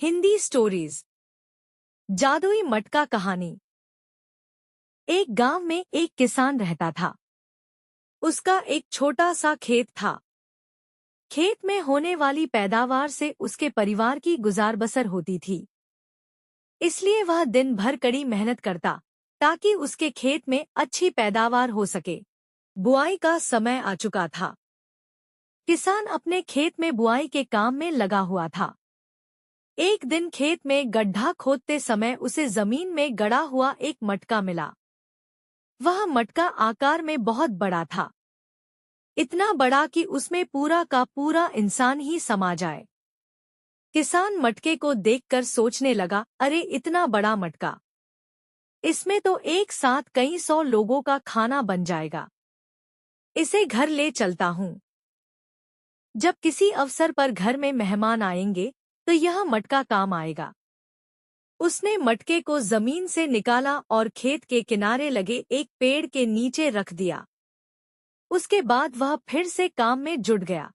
Hindi stories. जादुई मटका कहानी। एक गांव में एक किसान रहता था। उसका एक छोटा सा खेत था। खेत में होने वाली पैदावार से उसके परिवार की गुजार बसर होती थी। इसलिए वह दिन भर कड़ी मेहनत करता ताकि उसके खेत में अच्छी पैदावार हो सके। बुआई का समय आ चुका था। किसान अपने खेत में बुआई के काम में लगा हुआ था। एक दिन खेत में गड्ढा खोदते समय उसे जमीन में गड़ा हुआ एक मटका मिला। वह मटका आकार में बहुत बड़ा था, इतना बड़ा कि उसमें पूरा का पूरा इंसान ही समा जाए। किसान मटके को देखकर सोचने लगा, अरे इतना बड़ा मटका, इसमें तो एक साथ कई 100 लोगों का खाना बन जाएगा। इसे घर ले चलता हूँ। जब किसी अवसर पर घर में मेहमान आएंगे तो यह मटका काम आएगा। उसने मटके को जमीन से निकाला और खेत के किनारे लगे एक पेड़ के नीचे रख दिया। उसके बाद वह फिर से काम में जुट गया।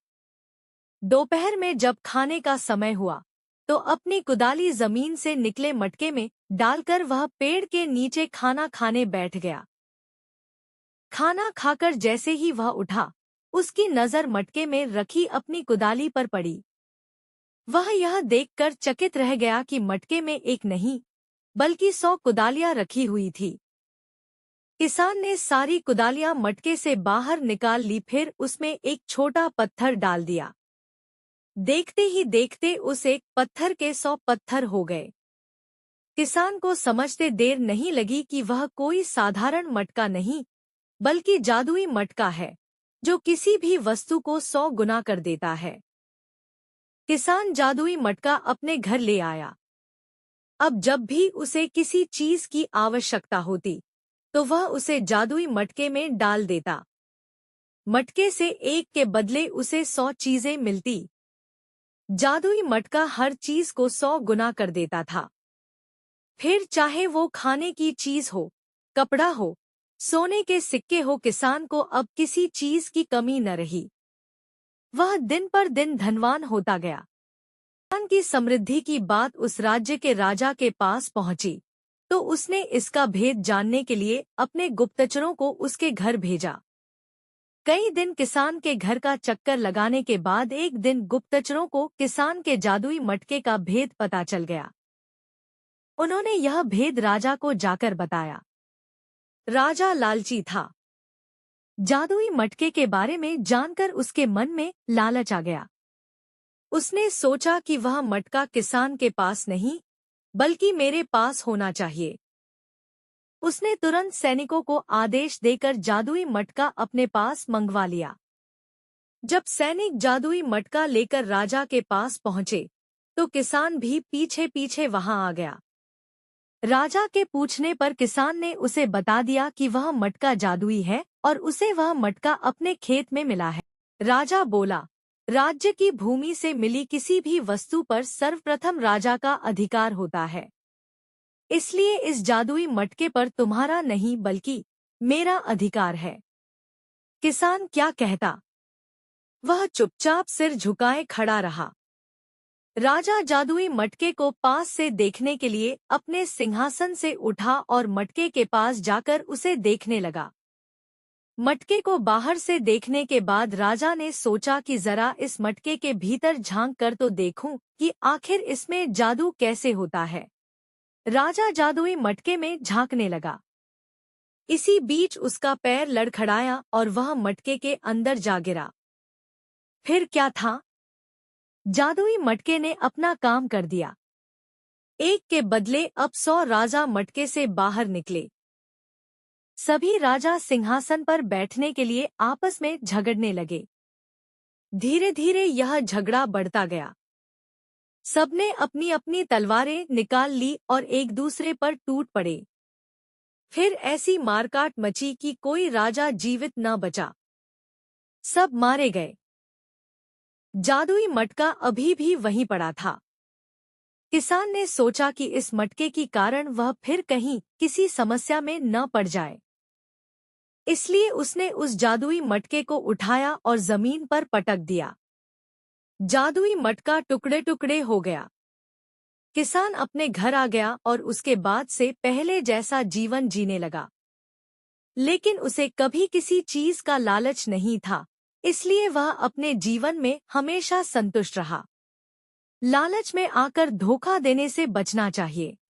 दोपहर में जब खाने का समय हुआ तो अपनी कुदाली जमीन से निकले मटके में डालकर वह पेड़ के नीचे खाना खाने बैठ गया। खाना खाकर जैसे ही वह उठा, उसकी नजर मटके में रखी अपनी कुदाली पर पड़ी। वह यह देखकर चकित रह गया कि मटके में एक नहीं बल्कि 100 कुदालियां रखी हुई थी। किसान ने सारी कुदालियां मटके से बाहर निकाल ली, फिर उसमें एक छोटा पत्थर डाल दिया। देखते ही देखते उस एक पत्थर के 100 पत्थर हो गए। किसान को समझते देर नहीं लगी कि वह कोई साधारण मटका नहीं बल्कि जादुई मटका है, जो किसी भी वस्तु को 100 गुना कर देता है। किसान जादुई मटका अपने घर ले आया। अब जब भी उसे किसी चीज की आवश्यकता होती तो वह उसे जादुई मटके में डाल देता। मटके से एक के बदले उसे 100 चीजें मिलती। जादुई मटका हर चीज को 100 गुना कर देता था। फिर चाहे वो खाने की चीज हो, कपड़ा हो, सोने के सिक्के हो, किसान को अब किसी चीज की कमी न रही। वह दिन पर दिन धनवान होता गया। किसान की समृद्धि की बात उस राज्य के राजा के पास पहुंची तो उसने इसका भेद जानने के लिए अपने गुप्तचरों को उसके घर भेजा। कई दिन किसान के घर का चक्कर लगाने के बाद एक दिन गुप्तचरों को किसान के जादुई मटके का भेद पता चल गया। उन्होंने यह भेद राजा को जाकर बताया। राजा लालची था। जादुई मटके के बारे में जानकर उसके मन में लालच आ गया। उसने सोचा कि वह मटका किसान के पास नहीं बल्कि मेरे पास होना चाहिए। उसने तुरंत सैनिकों को आदेश देकर जादुई मटका अपने पास मंगवा लिया। जब सैनिक जादुई मटका लेकर राजा के पास पहुंचे तो किसान भी पीछे पीछे वहां आ गया। राजा के पूछने पर किसान ने उसे बता दिया कि वह मटका जादुई है और उसे वह मटका अपने खेत में मिला है। राजा बोला, राज्य की भूमि से मिली किसी भी वस्तु पर सर्वप्रथम राजा का अधिकार होता है, इसलिए इस जादुई मटके पर तुम्हारा नहीं बल्कि मेरा अधिकार है। किसान क्या कहता? वह चुपचाप सिर झुकाए खड़ा रहा। राजा जादुई मटके को पास से देखने के लिए अपने सिंहासन से उठा और मटके के पास जाकर उसे देखने लगा। मटके को बाहर से देखने के बाद राजा ने सोचा कि जरा इस मटके के भीतर झांक कर तो देखूं कि आखिर इसमें जादू कैसे होता है। राजा जादुई मटके में झांकने लगा। इसी बीच उसका पैर लड़खड़ाया और वह मटके के अंदर जा गिरा। फिर क्या था? जादुई मटके ने अपना काम कर दिया। एक के बदले अब 100 राजा मटके से बाहर निकले। सभी राजा सिंहासन पर बैठने के लिए आपस में झगड़ने लगे। धीरे धीरे यह झगड़ा बढ़ता गया। सबने अपनी अपनी तलवारें निकाल ली और एक दूसरे पर टूट पड़े। फिर ऐसी मारकाट मची कि कोई राजा जीवित न बचा। सब मारे गए। जादुई मटका अभी भी वहीं पड़ा था। किसान ने सोचा कि इस मटके के कारण वह फिर कहीं किसी समस्या में न पड़ जाए, इसलिए उसने उस जादुई मटके को उठाया और जमीन पर पटक दिया। जादुई मटका टुकड़े टुकड़े हो गया। किसान अपने घर आ गया और उसके बाद से पहले जैसा जीवन जीने लगा। लेकिन उसे कभी किसी चीज का लालच नहीं था, इसलिए वह अपने जीवन में हमेशा संतुष्ट रहा। लालच में आकर धोखा देने से बचना चाहिए।